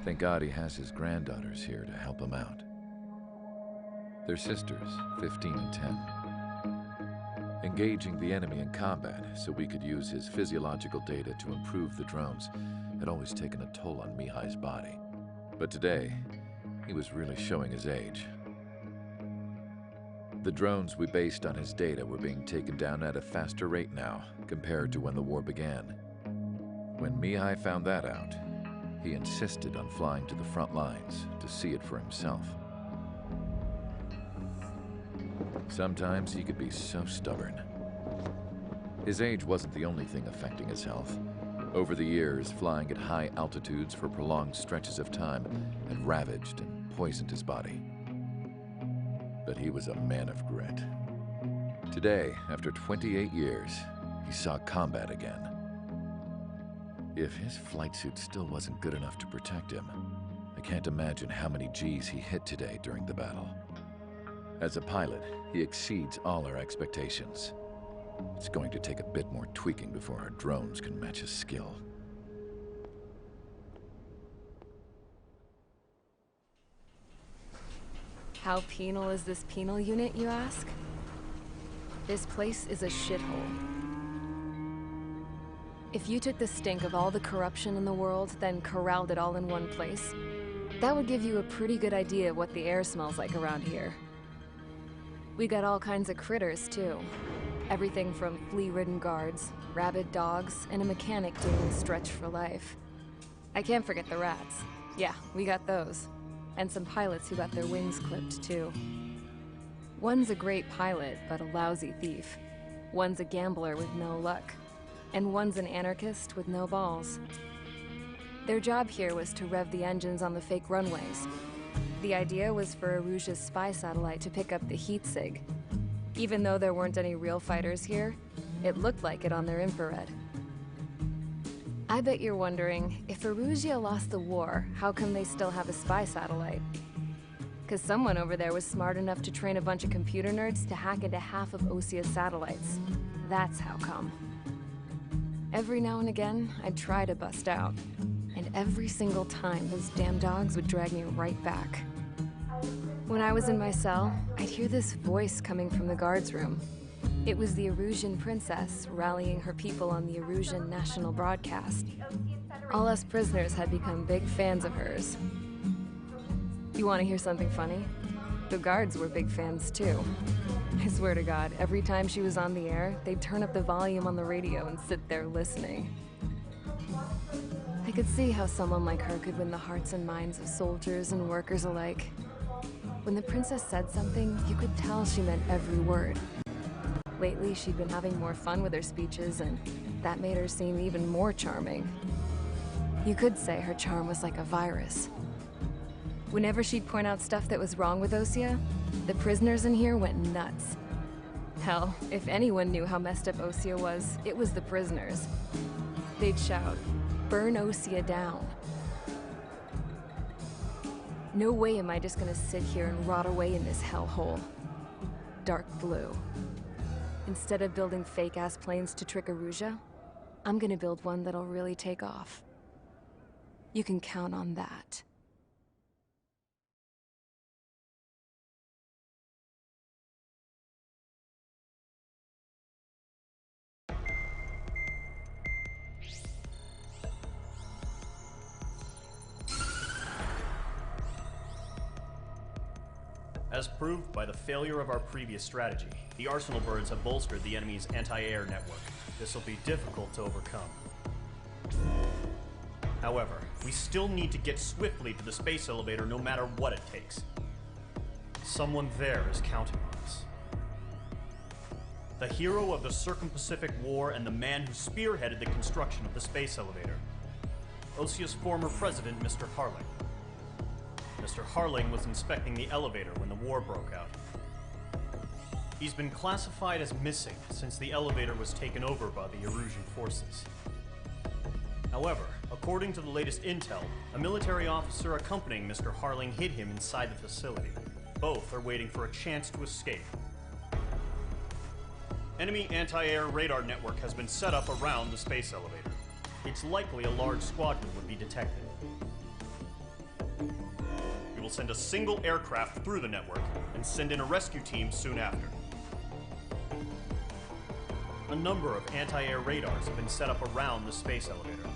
Thank God he has his granddaughters here to help him out. They're sisters, 15 and 10. Engaging the enemy in combat so we could use his physiological data to improve the drones had always taken a toll on Mihai's body. But today, he was really showing his age. The drones we based on his data were being taken down at a faster rate now compared to when the war began. When Mihai found that out, he insisted on flying to the front lines to see it for himself. Sometimes he could be so stubborn. His age wasn't the only thing affecting his health. Over the years, flying at high altitudes for prolonged stretches of time had ravaged and poisoned his body. But he was a man of grit. Today, after 28 years, he saw combat again. If his flight suit still wasn't good enough to protect him, I can't imagine how many G's he hit today during the battle. As a pilot, he exceeds all our expectations. It's going to take a bit more tweaking before our drones can match his skill. How penal is this penal unit, you ask? This place is a shithole. If you took the stink of all the corruption in the world, then corralled it all in one place, that would give you a pretty good idea of what the air smells like around here. We got all kinds of critters, too. Everything from flea-ridden guards, rabid dogs, and a mechanic doing stretch for life. I can't forget the rats. Yeah, we got those. And some pilots who got their wings clipped, too. One's a great pilot, but a lousy thief. One's a gambler with no luck. And one's an anarchist with no balls. Their job here was to rev the engines on the fake runways. The idea was for Erusia's spy satellite to pick up the heat sig. Even though there weren't any real fighters here, it looked like it on their infrared. I bet you're wondering, if Erusia lost the war, how come they still have a spy satellite? Because someone over there was smart enough to train a bunch of computer nerds to hack into half of Osia's satellites. That's how come. Every now and again, I'd try to bust out. And every single time, those damn dogs would drag me right back. When I was in my cell, I'd hear this voice coming from the guards room. It was the Erusian princess rallying her people on the Erusian national broadcast. All us prisoners had become big fans of hers. You want to hear something funny? The guards were big fans too. I swear to God, every time she was on the air, they'd turn up the volume on the radio and sit there listening. I could see how someone like her could win the hearts and minds of soldiers and workers alike. When the princess said something, you could tell she meant every word. Lately, she'd been having more fun with her speeches, and that made her seem even more charming. You could say her charm was like a virus. Whenever she'd point out stuff that was wrong with Osia, the prisoners in here went nuts. Hell, if anyone knew how messed up Osia was, it was the prisoners. They'd shout, "Burn Osia down." No way am I just gonna sit here and rot away in this hellhole. Dark blue. Instead of building fake-ass planes to trick Erusia, I'm gonna build one that'll really take off. You can count on that. As proved by the failure of our previous strategy, the Arsenal birds have bolstered the enemy's anti-air network. This will be difficult to overcome. However, we still need to get swiftly to the space elevator no matter what it takes. Someone there is counting on us. The hero of the Circum-Pacific War and the man who spearheaded the construction of the space elevator. Osia's former president, Mr. Harling. Mr. Harling was inspecting the elevator when the war broke out. He's been classified as missing since the elevator was taken over by the Erusian forces. However, according to the latest intel, a military officer accompanying Mr. Harling hid him inside the facility. Both are waiting for a chance to escape. Enemy anti-air radar network has been set up around the space elevator. It's likely a large squadron would be detected. We will send a single aircraft through the network and send in a rescue team soon after. A number of anti-air radars have been set up around the space elevator.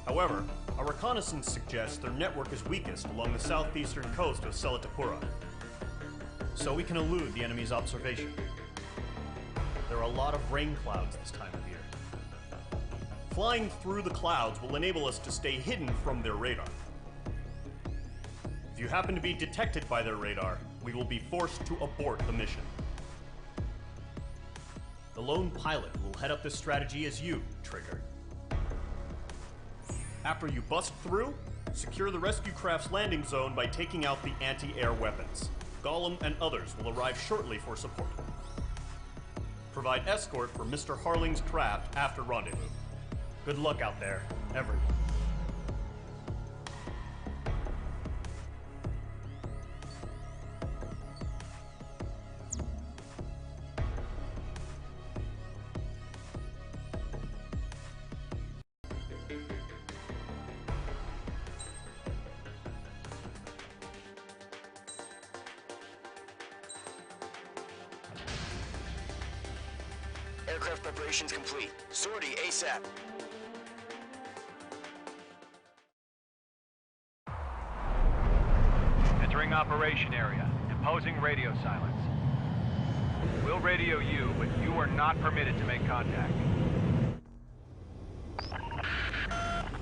However, our reconnaissance suggests their network is weakest along the southeastern coast of Selatapura, so we can elude the enemy's observation. There are a lot of rain clouds this time of year. Flying through the clouds will enable us to stay hidden from their radar. If you happen to be detected by their radar, we will be forced to abort the mission. The lone pilot will head up this strategy as you, Trigger. After you bust through, secure the rescue craft's landing zone by taking out the anti-air weapons. Gollum and others will arrive shortly for support. Provide escort for Mr. Harling's craft after rendezvous. Good luck out there, everyone. Aircraft preparations complete. Sortie ASAP. Entering operation area. Imposing radio silence. We'll radio you, but you are not permitted to make contact.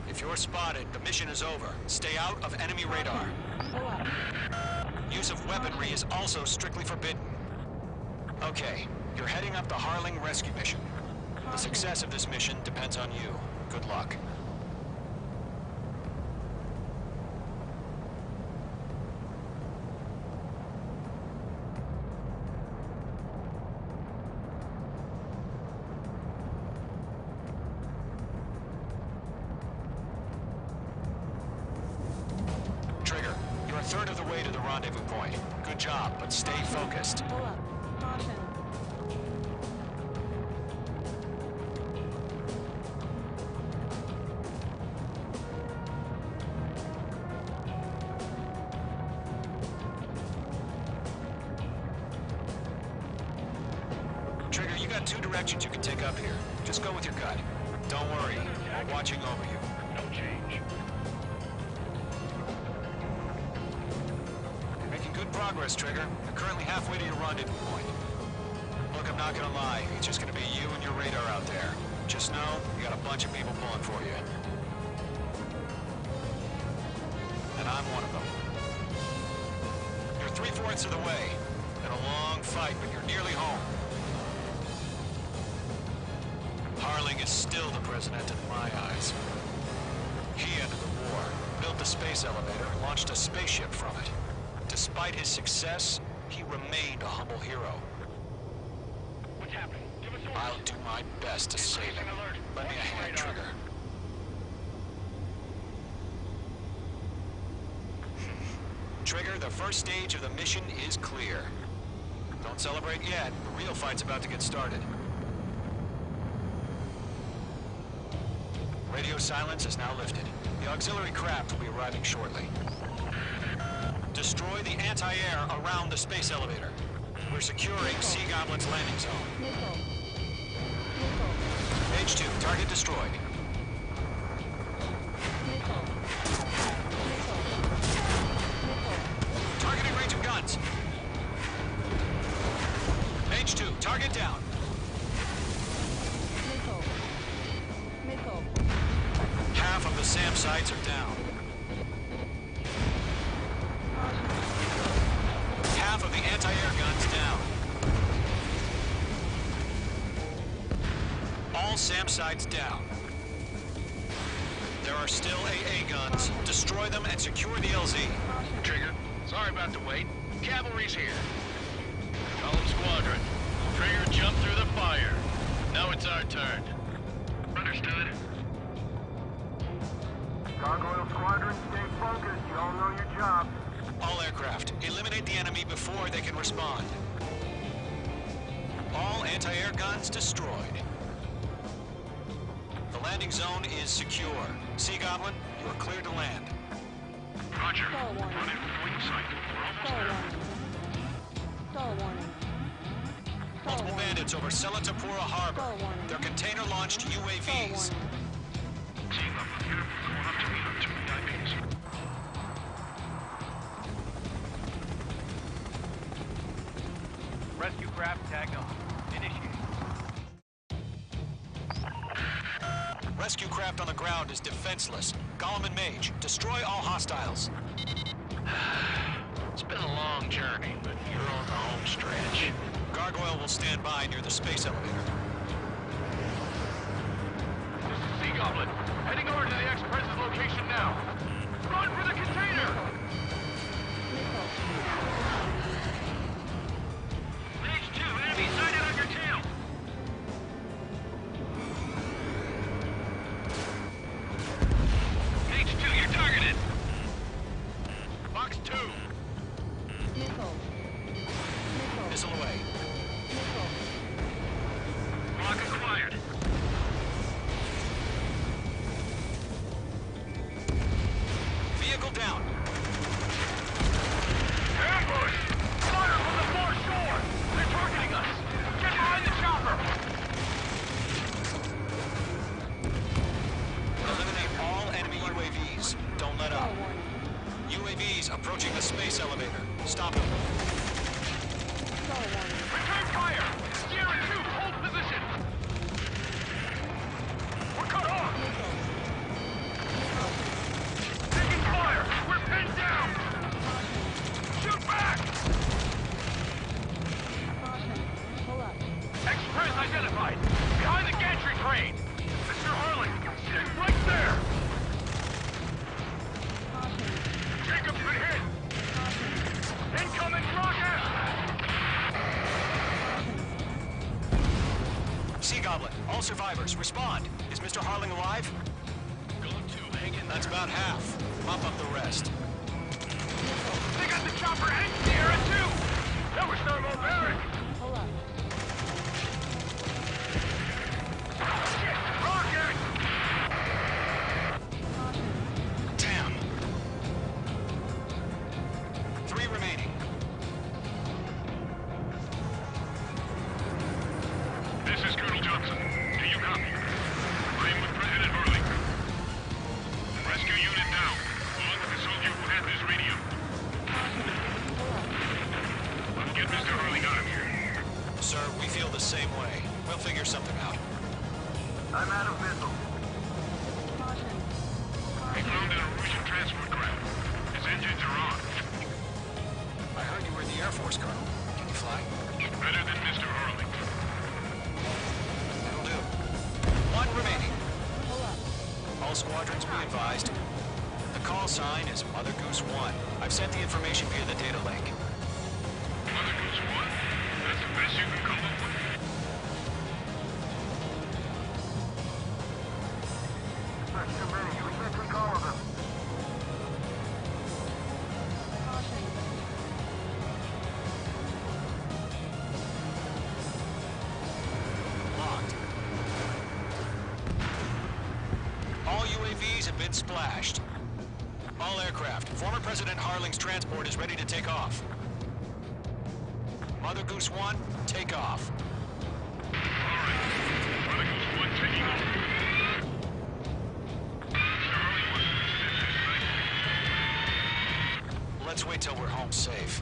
If you're spotted, the mission is over. Stay out of enemy radar. Use of weaponry is also strictly forbidden. Okay, you're heading up the Harling rescue mission. The success of this mission depends on you. Good luck. Trigger, you're a third of the way to the rendezvous point. Good job, but stay focused. Pull up. Caution. Trigger, you got two directions you can take up here. Just go with your gut. Don't worry, we're watching over you. No change. You're making good progress, Trigger. You're currently halfway to your rendezvous point. Look, I'm not gonna lie. It's just gonna be you and your radar out there. Just know, you got a bunch of people pulling for you. And I'm one of them. You're 3/4 of the way. Been a long fight, but you're nearly home. Harling is still the president in my eyes. He ended the war, built the space elevator, and launched a spaceship from it. Despite his success, he remained a humble hero. What's happening? Give us orders. I'll do my best to save him. Lend me a hand, Trigger. Trigger, the first stage of the mission is clear. Don't celebrate yet. The real fight's about to get started. Radio silence is now lifted. The auxiliary craft will be arriving shortly. Destroy the anti-air around the space elevator. We're securing Sea Goblin's landing zone. MAGE 2, target destroyed. Targeting range of guns. MAGE 2, target down. Half of the SAM sites are down. Half of the anti-air guns down. All SAM sites down. There are still AA guns. Destroy them and secure the LZ. Trigger, sorry about the wait. Cavalry's here. Call them Squadron. Trigger jumped through the fire. Now it's our turn. Understood. Gargoyle Squadron, stay focused. You all know your job. All aircraft, eliminate the enemy before they can respond. All anti-air guns destroyed. The landing zone is secure. Sea Goblin, you are clear to land. Roger. Running for wing sight. We're almost there. Multiple bandits over Selatapura Harbor. They're container-launched UAVs. Team up here. Going up to meet our two VIPs. Rescue craft tagged on. Initiate. Rescue craft on the ground is defenseless. Gollum and Mage, destroy all hostiles. It's been a long journey, but you're on the home stretch. Gargoyle will stand by near the space elevator. This is Sea Goblin. Heading over to the Express's location now. Run for the container! Phase 2, enemy sighted on your tail! Phase 2, you're targeted! Box 2! Missile away. Lock acquired. Vehicle down. Ambush! Fire from the far shore! They're targeting us! Get behind the chopper! Eliminate all enemy UAVs. Don't let up. UAVs approaching the space elevator. Stop them. Return fire! Sierra 2, hold position! We're cut off! Taking fire! We're pinned down! Shoot back! survivors, respond. Is Mr. Harling alive? Go to, hang in. That's about half. Mop up the rest. They got the chopper and Sierra too! That was thermal barrack! Hold up. Shit! Rocket! Damn. 3 remaining. This is Colonel Johnson. Do you copy? I am with President Hurley. Rescue unit down, along with the soldier who had this radio. Let's get Mr. Hurley out of here. Sir, we feel the same way. We'll figure something out. I'm out of missiles. We found an Russian transport craft. His engines are on. I heard you were in the Air Force, Colonel. Can you fly? Better than Mr. Hurley. That'll do. 1 remaining. All squadrons be advised. The call sign is Mother Goose 1. I've sent the information via the data link. Mother Goose 1? That's the best you can come up with? That's too many. We can't take all of them. Locked. All UAVs have been splashed. All aircraft. Former President Harling's transport is ready to take off. Mother Goose 1, take off. All right. Mother Goose 1 taking off. Mr. Hurley wants to right? Let's wait till we're home safe.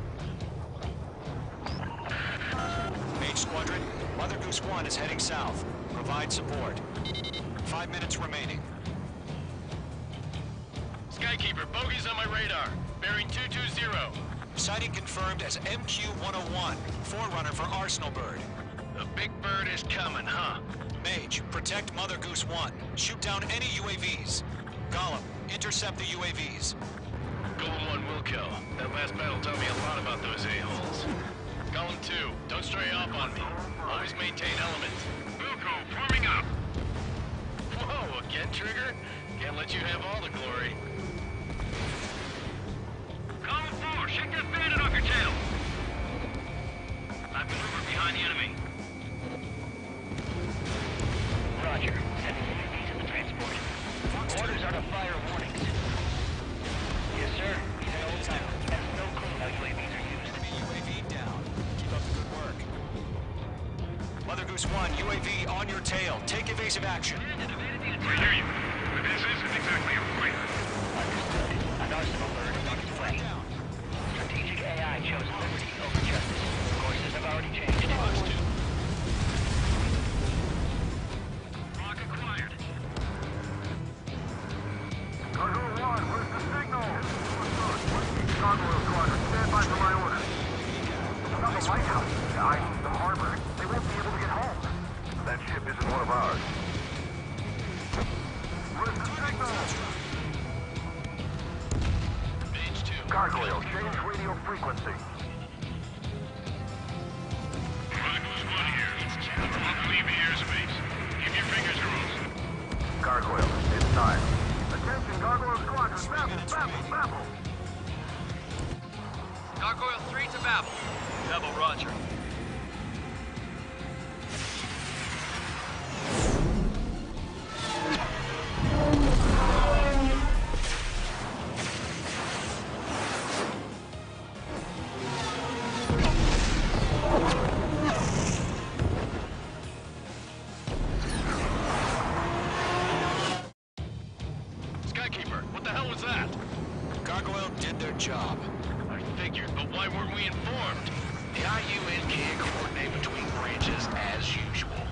MAGE Squadron, Mother Goose 1 is heading south. Provide support. 5 minutes remaining. Skykeeper, bogeys on my radar. Bearing 220. Sighting confirmed as MQ-101, forerunner for Arsenal Bird. The big bird is coming, huh? MAGE, protect Mother Goose 1. Shoot down any UAVs. Gollum, intercept the UAVs. Golem 1 will kill. That last battle taught me a lot about those a-holes. Golem 2, don't stray off on me. Always maintain element. Wilco, forming up. Whoa, again, Trigger? Can't let you have all the glory. Column 4, shake that bandit off your tail. I've maneuvered behind the enemy. Roger. Sending UAVs in the transport. Orders are to fire warnings. Yes, sir. He's an old-timer. He has no clue how UAVs are used. Enemy UAV down. Keep up the good work. Mother Goose 1, UAV on your tail. Take evasive action. I hear you. But this isn't exactly a fight. Understood. An Arsenal Bird is on its way. Strategic AI chose liberty over justice. Courses have already changed. Rock acquired. Cargo 1, where's the signal? Gargoyle Squadron, stand by for my orders. Not the lighthouse. The harbor. They won't be able to get home. That ship isn't one of ours. Where's the signal? MAGE 2. Gargoyle, change radio frequency. Mother Goose 1 here. We're about to leave the airspace. Keep your fingers crossed. Gargoyle, it's time. Attention, Gargoyle Squadron, Babel. Gargoyle 3 to Babel. Double Roger. Skykeeper, what the hell was that? Gargoyle did their job. I figured, but why weren't we informed? The IUN can't coordinate between branches as usual.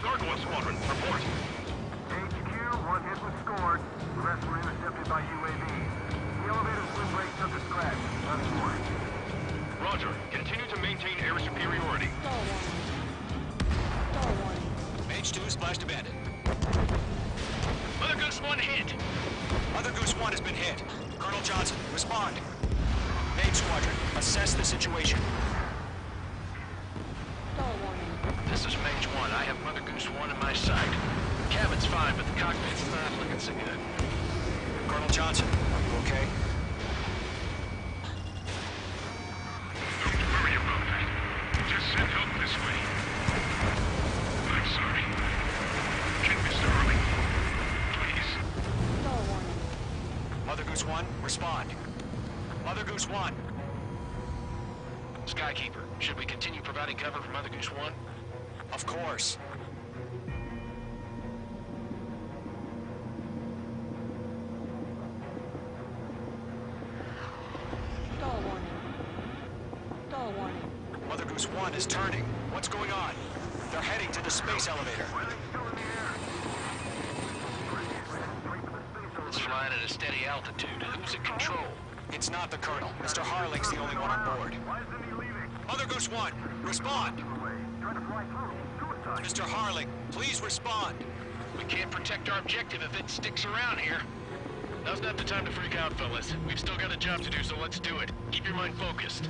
Gargoyle Squadron, report. HQ, 1 hit was scored. The rest were intercepted by UAV. The elevator's wind break took a scratch. Nothing more. Roger. Continue to maintain air superiority. MAGE 2 splashed a bandit. Mother Goose 1 hit. Mother Goose 1 has been hit. Colonel Johnson, respond. MAGE Squadron, assess the situation. This is MAGE 1. I have Goose 1 in my sight. Cabin's fine, but the cockpit's not looking so good. Colonel Johnson, are you okay? Don't worry about that. Just send help this way. I'm sorry. Get Mr. Harley. Please. Mother Goose 1, respond. Mother Goose 1. Skykeeper, should we continue providing cover for Mother Goose 1? Of course. Mother Goose 1 is turning. What's going on? They're heading to the space elevator. It's flying at a steady altitude. Who's at control? It's not the Colonel. Mr. Harling's the only one on board. Mother Goose 1, respond! Mr. Harling, please respond! We can't protect our objective if it sticks around here. Now's not the time to freak out, fellas. We've still got a job to do, so let's do it. Keep your mind focused.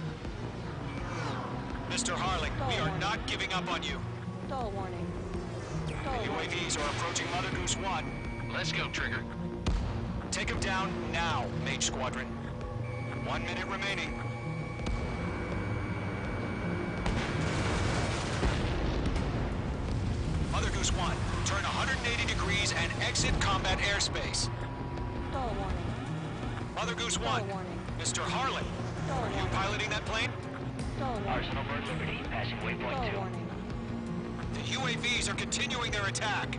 Mr. Harling, we are not giving up on you. Stall warning. The UAVs are approaching Mother Goose 1. Let's go, Trigger. Take them down now, MAGE Squadron. 1 minute remaining. Mother Goose 1, turn 180 degrees and exit combat airspace. Stall warning. Mother Goose 1, Mr. Harling, are you piloting that plane? Arsenal Bird Liberty, passing waypoint 2. The UAVs are continuing their attack.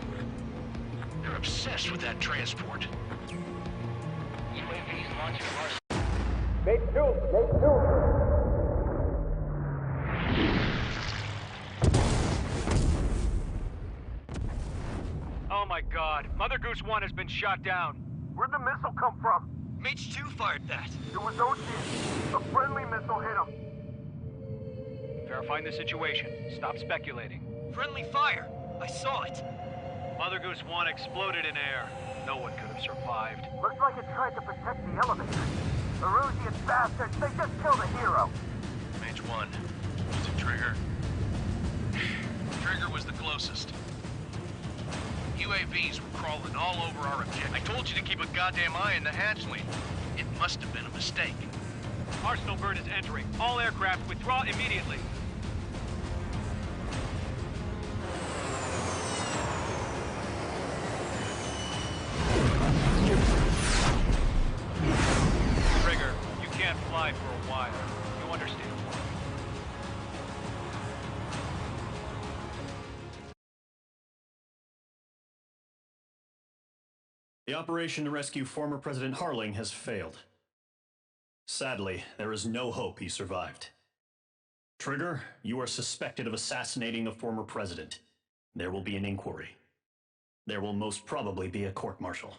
They're obsessed with that transport. UAVs launching from Make two. Oh my god, Mother Goose 1 has been shot down. Where'd the missile come from? MAGE 2 fired that. It was Ocean. A friendly missile hit him. Verifying the situation. Stop speculating. Friendly fire! I saw it! Mother Goose 1 exploded in air. No one could have survived. Looks like it tried to protect the elevator. The Rusian bastards, they just killed a hero. MAGE 1. Was it Trigger? Trigger was the closest. UAVs were crawling all over our objective. I told you to keep a goddamn eye on the hatchling. It must have been a mistake. Arsenal Bird is entering. All aircraft withdraw immediately. Trigger, you can't fly for a while. You understand? The operation to rescue former President Harling has failed. Sadly, there is no hope he survived. Trigger, you are suspected of assassinating the former president. There will be an inquiry. There will most probably be a court-martial.